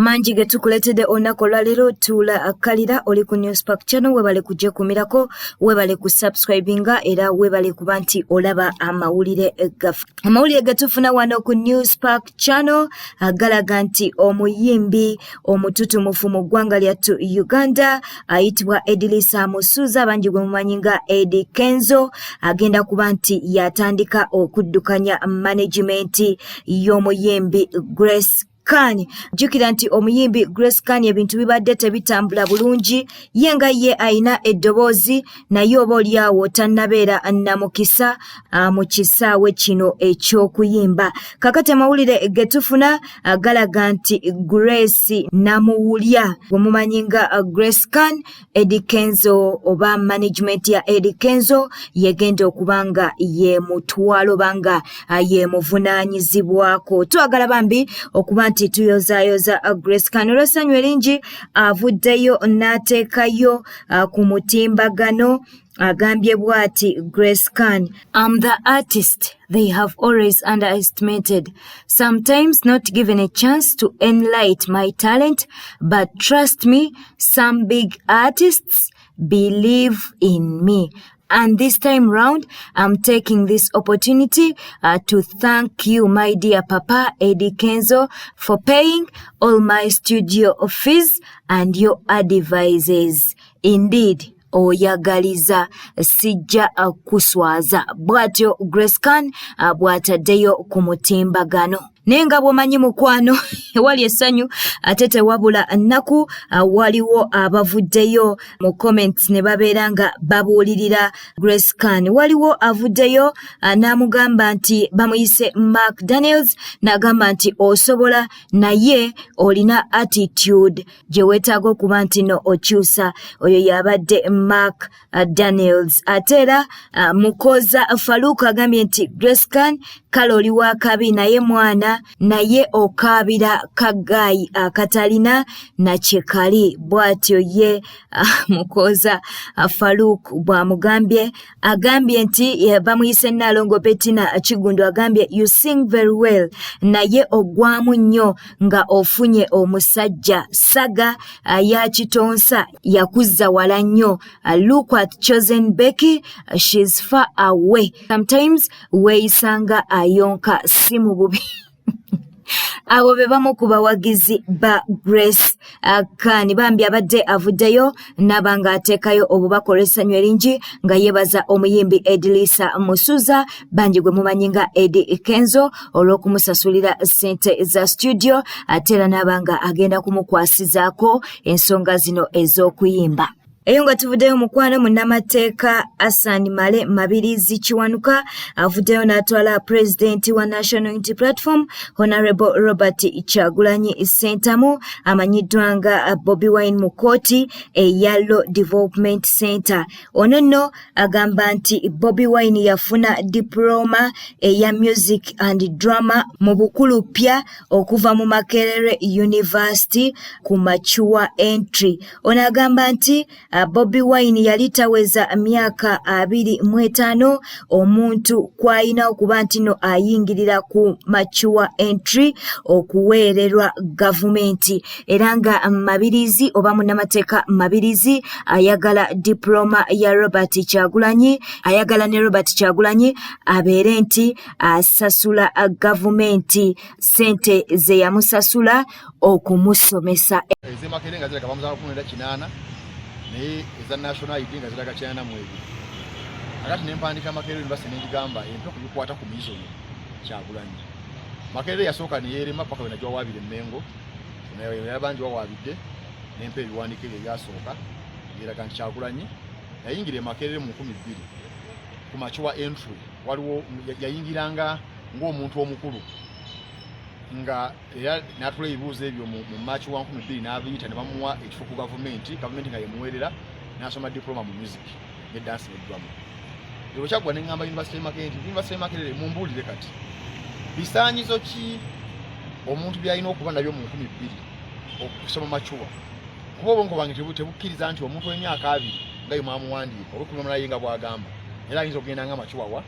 Manji getukuletede olunaku olwaleero tula kalira oli ku Newspark channel webale kujja kumirako webale ku subscribinga era webale kuba nti olaba amawulire gaffe. Amawulire gatufuna wano ku Newspark channel galaga nti omuyimbi omututumufu mu ggwanga lyattu Uganda ayitibwa Edilisa Musuza bangi gwe mumanyi nga Eddie Kenzo agenda kuba nti yatandika okuddukanya management y'omuyimbi Grace Kani. Jukira nti omuyimbi Grace Kani ebintu bibadde tebitambula bulungi yenga ye aina eddoboozi naye oba oliawo tannabeera namukisa mu kisaawe kino eky'okuyimba. Kakati amawulire getufuna galaga nti Grace namuwulya gwe mumanyi nga Grace Kani, Eddie Kenzo oba management ya Eddie Kenzo yegenda okubanga ye mutwalo banga ye muvunaanyizibwako. Twagala bambi okuba nti tuyozayoza Grace Kani olw'essanyu eringi avuddeyo n'ateekayo ku mutimbagano agambye bw'ati Grace Kani, I'm the artist they have always underestimated, sometimes not given a chance to enlight my talent, but trust me, some big artists believe in me. And this time round, I'm taking this opportunity to thank you, my dear Papa Eddie Kenzo, for paying all my studio fees and your advices. Indeed, oyagaliza sijja kuswaza. Bwatyo Grace Kani bw'ataddeyo ku mutimbagano. Nenga bwomanyi mukwano wali essanyu ate tewabula nnaku waliwo abavuddeyo mu comments ne babeera nga babuulirira Grace Kani. Waliwo avuddeyo n'amugamba nti bamuyise Mark Daniels n'agamba nti osobola naye olina attitude gye weetaaga okuba nti no okyusa. Oyo yabadde Mark Daniels. Ate era Mukoza Faluku agambye nti Grace Kani kale oli wa kabi naye mwana naye okaabira kagaayi akatalina na kyekali. Bw'atyo ye Mukoza Faluku bw'amugambye agambye nti bamuyise Nalongo Bettina Kigundo agambye you sing very well naye ogwamu nnyo nga ofunye omusajja saga ya kitonsa yakuzza wala nnyo. Look at Chosen Becky, she's far away, sometimes weeyisanga ayonka si mu bubi. Abo be bamu ku bawagizi ba Grace Kani bambi abadde avuddeyo n'abanga ateekayo obubaka olw'essanyu eringi nga yeebaza omuyimbi Edilisa Musuza bangi gwe mumanyi nga Eddie Kenzo olw'okumusasulira ssente za studio ate era n'abanga agenda kumukwasizaako ensonga zino ez'okuyimba. Eyo nga tuvuddeyo mukwano munnamateeka Hassan Male Mabirizi Kiwanuka avuddeyo n'atwala President wa National Unity Platform Honorable Robert Kyagulanyi Ssentamu amanyiddwa nga Bobi Wine mu kkooti Yallow Development Center. Ono nno agamba nti Bobi Wine yafuna diploma eya music and drama mu Bukulupya okuva mu Makerere University ku Machuwa entry. Ono agamba nti Bobi Wine yali taweza myaka 25 omuntu kwayina okuba nti no ayingirira ku Machuwa entry okuweererwa gavumenti era nga Mabirizi oba munnamateeka Mabirizi ayagala diploma ya Robert Kyagulanyi, ayagala ne Robert Kyagulanyi abeere nti asasula gavumenti sente ze yamusasula okumusomesa. Naye eza national ID nga ziraga kyana mu ebi. Akati ne mpandika Makerere University n'egigamba ento kubikwata ku mizo Kyagulanyi. Makerere yasooka ne yeerema paka bwe najwa waabire Mmengo. Naye yabanji waabidde n'empe ebiwandiiko ebyasooka eraga nti Kyagulanyi yayingire Makerere mu 2002 ku Machuwa entry waliwo yayingiranga ng'omuntu omukulu nga era natula ebibuuzo ebyo mu March 2002 n'abiyita ne bamuwa ekifo ku gavumenti nga yemuweerera n'asoma diploma mu music ne dance ne drama. Lero kyagwa ne ngamba University of Makerere mumbuulire kati bisaanyizo ki omuntu byalina okuba nabyo mu 2002 okusoma Machuwa kuba obwongo bwange tebukkiriza nti omuntu w'emyaka 2 nga ye mwamuwandiika olw'okuluma naye nga bw'agamba era ayinza okugenda nga Machuwa wa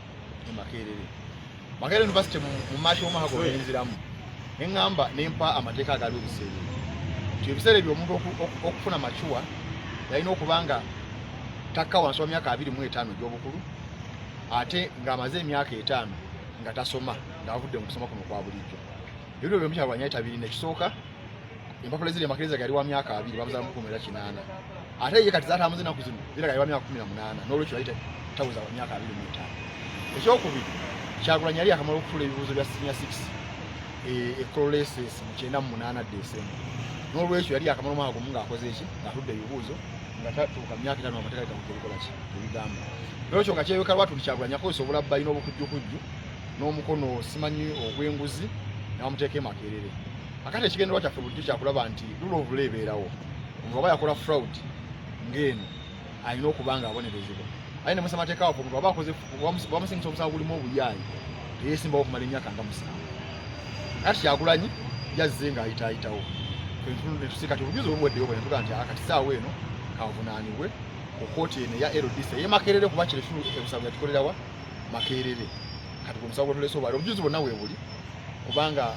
Makerere. Makerere University mu March omwaka gw'oyinziramu engamba nempa amateeka agali obuseere ebiseera ebyo omuntu okufuna machuwa yalina okubanga takka wansi wa myaka 25 egy'obukulu ate ng'amaze emyaka 5 nga tasoma ng'avudde mu kusoma kuno kwa bulijjo. Ebyo byo Kyagulanyi tabirina. Ekisooka empapula ziri makereza gali wa myaka 2 bamuzaala mu 18 ate ye kati zaatamuze ennaku zino zira gali wa myaka 18 n'olwekyo yali tabuza wa myaka 25. Ekyokubiri Kyagulanyi yali akamala okufula ebibuuzo bya senior 6 ekolleses mu 98 December. N'olwekyo yali akamala omwaka gumu ng'akoze eki ng'atudde ebibuuzo nga tatuuka myaka 5 amateeka gamukola ki ebigamba. N'olwekyo nga kyebeka lwatu Kyagulanyi akozesa obulabba balina obukujjukujju n'omukono simanyi ogw'enguzi n'amuteeka Makerere. Akati ekigendererwa kyaffe bulijjo kyakulaba nti rule of law ebeerawo. Omuntu aba yakola fraud ng'eno alina okuba nga abonerezebwa. Aye ne mu ssemateeka waffe omuntu aba akoze wamusingisa omusango gulimu obuyaayi teyeesimbawo okumala emyaka nga 7. Kati Kyagulanyi yazze ng'ayitaayitawo. Tusika tubujuze obweddeyo bwe tuga nti akati saawa eno kavunaanibwe ku kkooti eno ya LDC ye Makerere kuba kiri ebisago yakikolerawa Makerere. Kati ku musago tuleso bali obujuzi bonna weebuli kubanga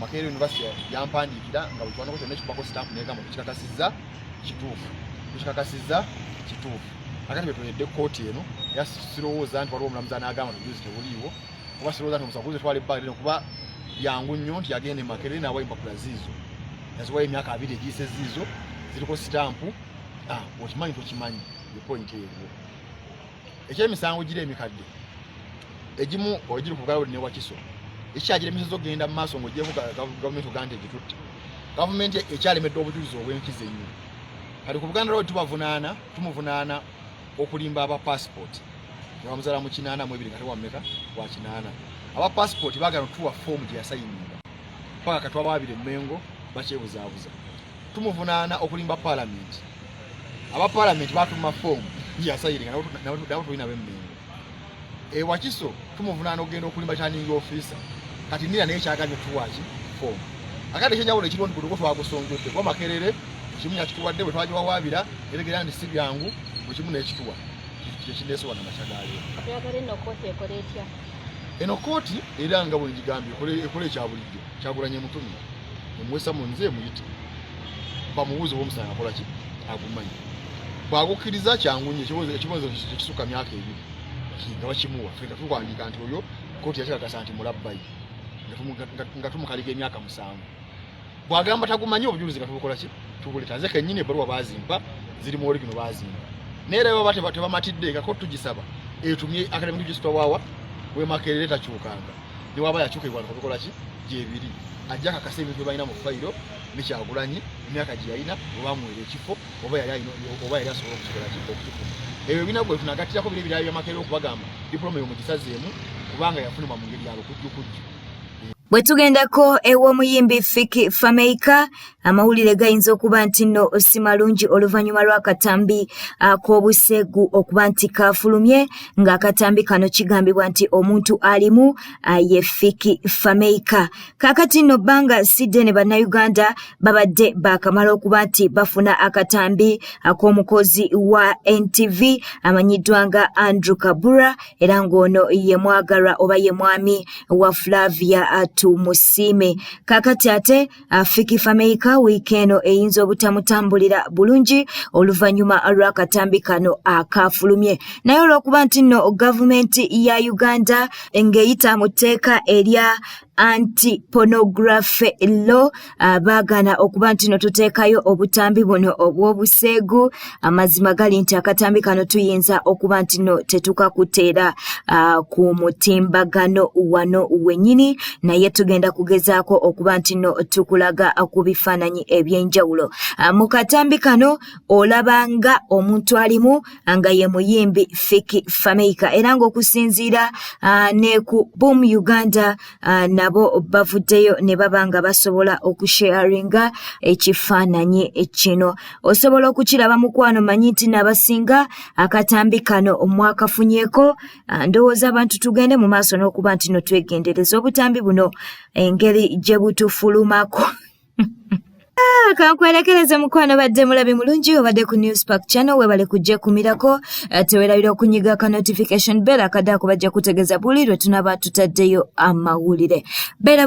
Makerere University yampandiikira nga bwe kiwandiiko kyonna ekikubbako stamp n'egamba tukikakasizza kituufu. Akati bwe tuwedde kkooti eno sirowooza nti waliwo omulamuzi anaagamba nti obujuzi tebuliiwo kuba sirowooza nti omusago gwetwala ebbanga lino kuba yangu nnyo nti yagenda Makerere n'awa empapula ziizo yaziwayo emyaka 2 egiyise ziizo ziriko sitampu. Okimanyi tokimanyi ye point eyo. Ekyemisango giri emikadde egimu ogiri ku Buganda ne Wakiso ekyagira emisozo ogenda mu maaso ng'ogyeko gavumenti oganda egitutte. Gavumenti ekyalemedde obujulizi obw'enkizo ennyo. Kati ku Buganda Road tumuvunaana okulimba aba passport ne bamuzaala mu 82 nga tewammeka wa 8. Aba passport baagala tuwa form gye yasayininga paka katwababire Mmengo bakyebuzaabuza. Tumuvunaana okulimba parliament. Aba parliament batuma form gye yasayininga nabo tulina b'Emmengo. Wakiso tumuvunaana okugenda okulimba kyaningi officer kati nira naye kyagambye tuwaki form. Akati ekyenjawulo ekironi kutuko twagusonjodde kuba Makerere kimu yakituwadde bwe twagiwawaabira eregera ndi si byangu bwe kimu n'ekituwa ekindeesowa na makyagaaliro. Eno kooti era nga bwe ngigambye ekole ekya bulijjo Kyagulanyi Mutume emwesa mu nze muyite bamubuuze bw'omusana akola ki agumanyi bwagukkiriza kyangu nnyo ekibonezo ekisukka myaka 2 nga bakimuwa fenga tukwandiika nti oyo kooti yakikakasa nti mulabbayi nga tumukaliga emyaka 7. Bwagamba tagumanyi obujulizi nga tubukola ki tubuleta nze kennyini ebbaluwa baazimpa ziri mu oligino baazimpa neera baba tebamatidde nga kooti tugisaba etumye academic register waawa we Makerere takyukanga ne waba yakyukibwa tubukola ki gyebiri ajja kakasa ebintu balina mu fayiro ne Kyagulanyi emyaka gye yalina oba mwere ekifo oba yali asobola okukikola ki okukifuna. Ebyo binagwe tunagatirako biri ebirala bya Makerere okubagamba diploma y'omugisazeemu kubanga yafunibwa mu ngeri ya lukujjukujju. Bwe tugendako ew'omuyimbi Fiki Fameka amawulire gayinza okuba nti nno si malungi oluvannyuma lw'akatambi ak'obusegu okuba nti kaafulumye ng'akatambi kano kigambibwa nti omuntu alimu ye Fiki Fameka. Kaakati nno bbanga sidde ne bannayuganda babadde baakamala okuba nti bafuna akatambi ak'omukozi wa NTV amanyiddwa nga Andrew Kabura era ng'ono ye mwagalwa oba ye mwami wa Flavia Tumusiime. Kaakati ate Fiki Fameka wiikeeno eyinza obutamutambulira bulungi oluvannyuma lw'akatambi kano akaafulumye. Naye olw'okuba nti nno gavumenti ya Uganda ng'eyita mu tteeka erya anti-pornography law baagana okuba nti no tuteekayo obutambi buno obw'obuseegu. Amazima gali nti akatambi kano tuyinza okuba nti no tetukakuteera ku mutimbagano wano wennyini naye tugenda kugezaako okuba nti no tukulaga ku bifaananyi eby'enjawulo. Mu katambi kano olabanga omuntu alimu nga ye muyimbi Fiki Fameka era ng'okusinziira ne ku Boom Uganda nabo bavuddeyo ne baba nga basobola okusharinga ekifaananyi kino. Osobola okukiraba mukwano manyi nti n'abasinga akatambi kano mwakafunyeko. Ndowooza abantu tugende mu maaso n'okuba nti no twegendereza obutambi buno engeri gye butufulumako. Kankwerekereze mukwano badde mulabi mulungi obadde ku Newspark channel webale kujja kumirako tewerabira okunyiga ka notification bell akadde akubajja kutegeeza buli lwe tunaba tutaddeyo amawulire.